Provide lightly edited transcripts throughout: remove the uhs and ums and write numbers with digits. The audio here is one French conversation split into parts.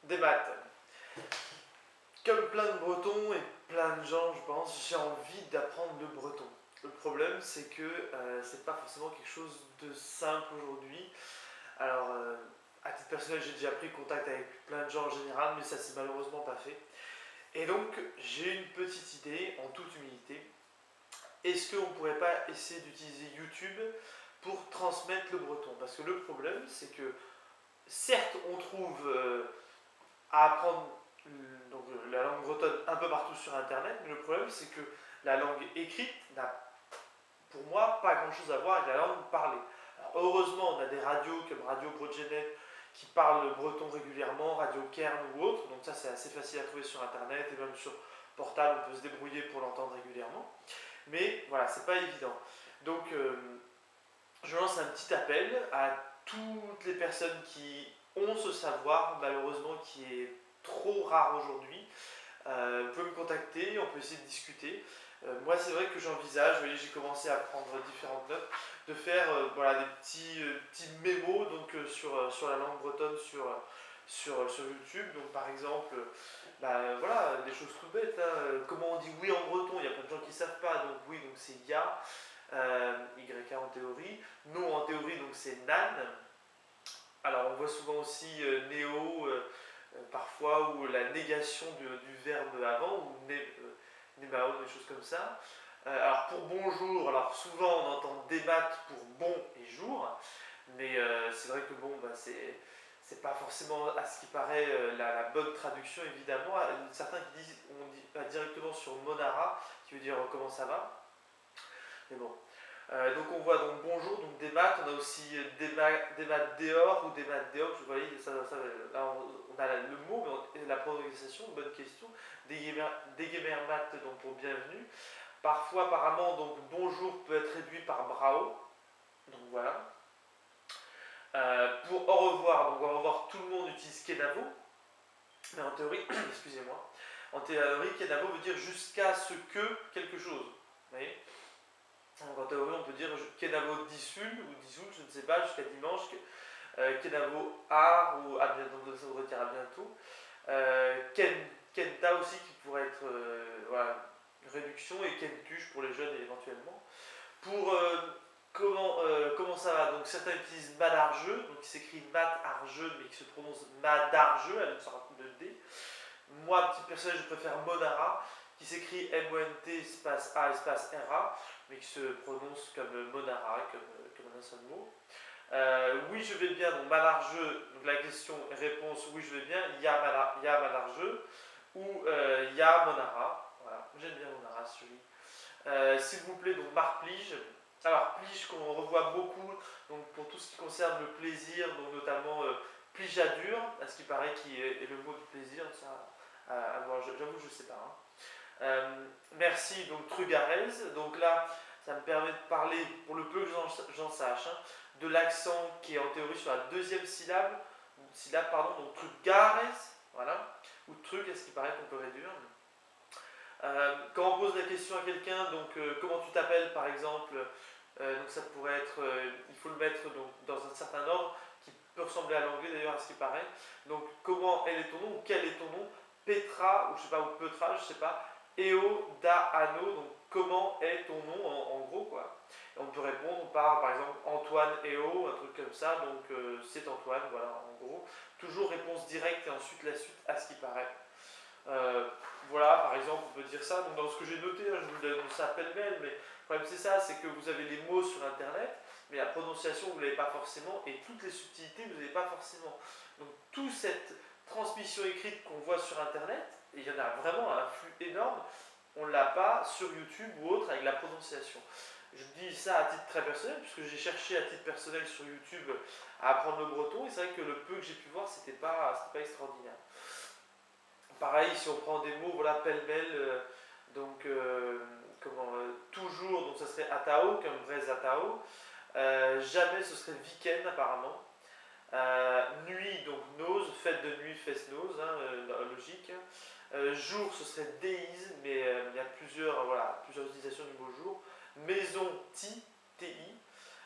des maths. Comme plein de Bretons et plein de gens, je pense, j'ai envie d'apprendre le breton. Le problème, c'est que c'est pas forcément quelque chose de simple aujourd'hui. Alors, à titre personnel, j'ai déjà pris contact avec plein de gens en général, mais ça s'est malheureusement pas fait. Et donc, j'ai une petite idée, en toute humilité. Est-ce qu'on pourrait pas essayer d'utiliser YouTube pour transmettre le breton? Parce que le problème, c'est que certes, on trouve à apprendre donc, la langue bretonne un peu partout sur Internet, mais le problème, c'est que la langue écrite n'a, pour moi, pas grand-chose à voir avec la langue parlée. Alors, heureusement, on a des radios comme Radio Broadgenet qui parlent le breton régulièrement, Radio Kern ou autre, donc ça, c'est assez facile à trouver sur Internet, et même sur portable, on peut se débrouiller pour l'entendre régulièrement. Mais voilà, c'est pas évident. Donc, je lance un petit appel à toutes les personnes qui ont ce savoir, malheureusement, qui est trop rare aujourd'hui. Vous pouvez me contacter, on peut essayer de discuter. Moi, c'est vrai que j'envisage, vous voyez, j'ai commencé à prendre différentes notes, de faire voilà, des petits mémos donc, sur la langue bretonne sur YouTube. Donc, par exemple, voilà, des choses toutes bêtes. Hein. Comment on dit oui en breton? Il y a plein de gens qui ne savent pas. Donc, oui, donc c'est ya, YA en théorie. Non en théorie, donc c'est nan. Alors, on voit souvent aussi néo. Parfois, ou la négation du verbe avant, ou némao, des choses comme ça. Alors pour bonjour, alors souvent on entend débat pour bon et jour, mais c'est vrai que bon, c'est pas forcément à ce qui paraît la bonne traduction évidemment. Certains qui disent, on dit directement sur Monara, qui veut dire comment ça va. Mais bon, donc on voit donc bonjour, donc des maths, on a aussi des maths dehors ou des maths dehors, vous voyez, là on a le mot, mais la prononciation, bonne question, des maths donc pour bienvenue. Parfois apparemment donc bonjour peut être réduit par brao, donc voilà. Pour au revoir, donc au revoir tout le monde utilise kenavo, mais en théorie, excusez-moi, en théorie kenavo veut dire jusqu'à ce que quelque chose, vous voyez. Donc en théorie, on peut dire Kenavo dissul ou dissoul, je ne sais pas, jusqu'à dimanche. Kenavo ar ou à bientôt, donc ça voudrait dire à bientôt. Kenta aussi qui pourrait être voilà, réduction et kentuche pour les jeunes éventuellement. Pour comment ça va? Donc certains utilisent madarjeux, donc qui s'écrit madarjeux mais qui se prononce madarjeux avec une sorte de D. Moi, petit personnage, je préfère Monara, qui s'écrit M-O-N-T espace A espace R-A, mais qui se prononce comme Monara, comme un seul mot. Oui, je vais bien, donc malargeux, donc la question réponse oui, je vais bien, ya malargeux, ou ya Monara, voilà, j'aime bien Monara celui. S'il vous plaît, donc marplige. Alors, plige qu'on revoit beaucoup, donc pour tout ce qui concerne le plaisir, donc notamment plijadur, à ce qui paraît qui est le mot du plaisir, ça. J'avoue, je ne sais pas. Hein. Merci, donc Trugarez. Donc là, ça me permet de parler, pour le peu que j'en sache, hein, de l'accent qui est en théorie sur la deuxième syllabe, donc Trugarez, voilà, ou truc, est-ce qu'il paraît qu'on peut réduire. Quand on pose la question à quelqu'un, donc comment tu t'appelles par exemple, donc ça pourrait être, il faut le mettre donc, dans un certain ordre qui peut ressembler à l'anglais d'ailleurs à ce qui paraît. Donc comment est ton nom ou quel est ton nom? Petra, ou je sais pas, ou Petra, je sais pas, Eo da Ano, donc comment est ton nom en gros quoi. Et on peut répondre par exemple Antoine Eo, un truc comme ça, donc c'est Antoine, voilà en gros. Toujours réponse directe et ensuite la suite à ce qui paraît. Voilà, par exemple, on peut dire ça. Donc, dans ce que j'ai noté, hein, je vous donne ça pêle-mêle, mais le problème c'est ça, c'est que vous avez les mots sur internet, mais la prononciation vous ne l'avez pas forcément, et toutes les subtilités vous n'avez pas forcément. Donc, toute cette transmission écrite qu'on voit sur internet, et il y en a vraiment un flux énorme, on ne l'a pas sur YouTube ou autre avec la prononciation. Je dis ça à titre très personnel, puisque j'ai cherché à titre personnel sur YouTube à apprendre le breton, et c'est vrai que le peu que j'ai pu voir, c'était pas extraordinaire. Pareil, si on prend des mots, voilà, pêle-mêle, donc toujours, donc ça serait atao, comme vrai atao. Jamais, ce serait week-end apparemment. Nuit, donc nose, fête de nuit, fest nose, hein, logique. Jour, ce serait déise, mais il y a plusieurs utilisations du mot jour. Maison, ti, ti.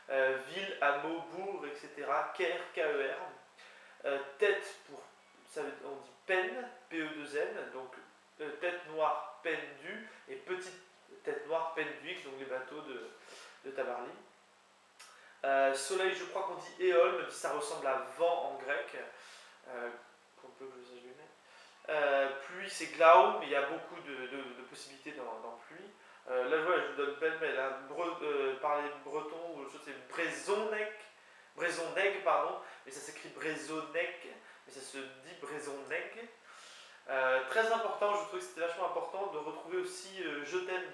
Ville, hameau, bourg, etc. Ker, KER. Tête, on dit pen, PE2N, donc tête noire, pen du, et petite tête noire, pen du X, donc les bateaux de Tabarly. Soleil, je crois qu'on dit éole, même si ça ressemble à vent en grec, pour peu que je sache donner. Pluie, c'est glaum, mais il y a beaucoup de possibilités dans pluie. Là, voilà, je vous donne pêle-mêle. Hein. Parler breton, ou chose, c'est Brezonnec, pardon, mais ça s'écrit Brezonnec, mais ça se dit Brezonnec. Très important, je trouve que c'était vachement important de retrouver aussi je t'aime.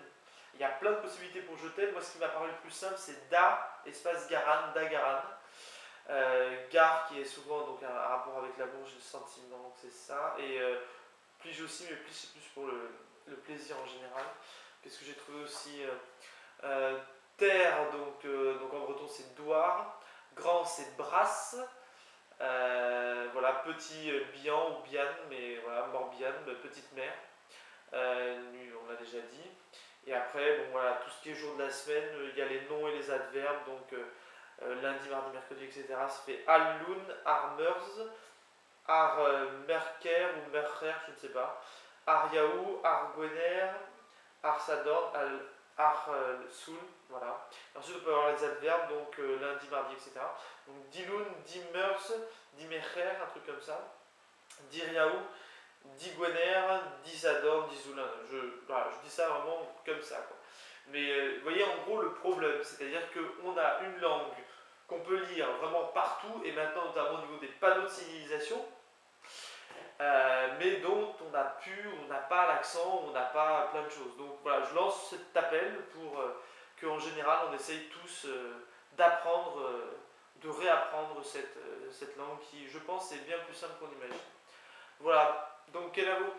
Il y a plein de possibilités pour je t'aime. Moi, ce qui m'a paru le plus simple, c'est da, espace garan, da garan. Gare qui est souvent donc un rapport avec l'amour, j'ai le sentiment, donc c'est ça. Et plige aussi, mais plige c'est plus pour le plaisir en général. Qu'est-ce que j'ai trouvé aussi terre, donc en breton c'est douar. Grand c'est brasse. Voilà, petit bian ou bian, mais voilà, morbihan, petite mer. On l'a déjà dit. Et après, bon voilà, tout ce qui est jour de la semaine, il y a les noms et les adverbes, donc lundi, mardi, mercredi, etc. Ça fait Allun, Armers, Ar Merker ou Mercher, je ne sais pas, Ar-Yaou, Ar-Gwener, Ar-Sadorn, Ar-Soul, voilà. Ensuite, on peut avoir les adverbes, donc lundi, mardi, etc. Donc Dilun, Dimmers, Dimercher, un truc comme ça. Dir-Yaou, Digwener, Disadorn, Dizoulin. Voilà, je dis ça vraiment comme ça, quoi. Mais vous voyez en gros le problème, c'est-à-dire qu'on a une langue qu'on peut lire vraiment partout, et maintenant notamment au niveau des panneaux de civilisation, mais dont on n'a pas l'accent, on n'a pas plein de choses. Donc voilà, je lance cet appel pour qu'en général on essaye tous d'apprendre, de réapprendre cette langue qui, je pense, est bien plus simple qu'on imagine. Voilà, donc quel à vous?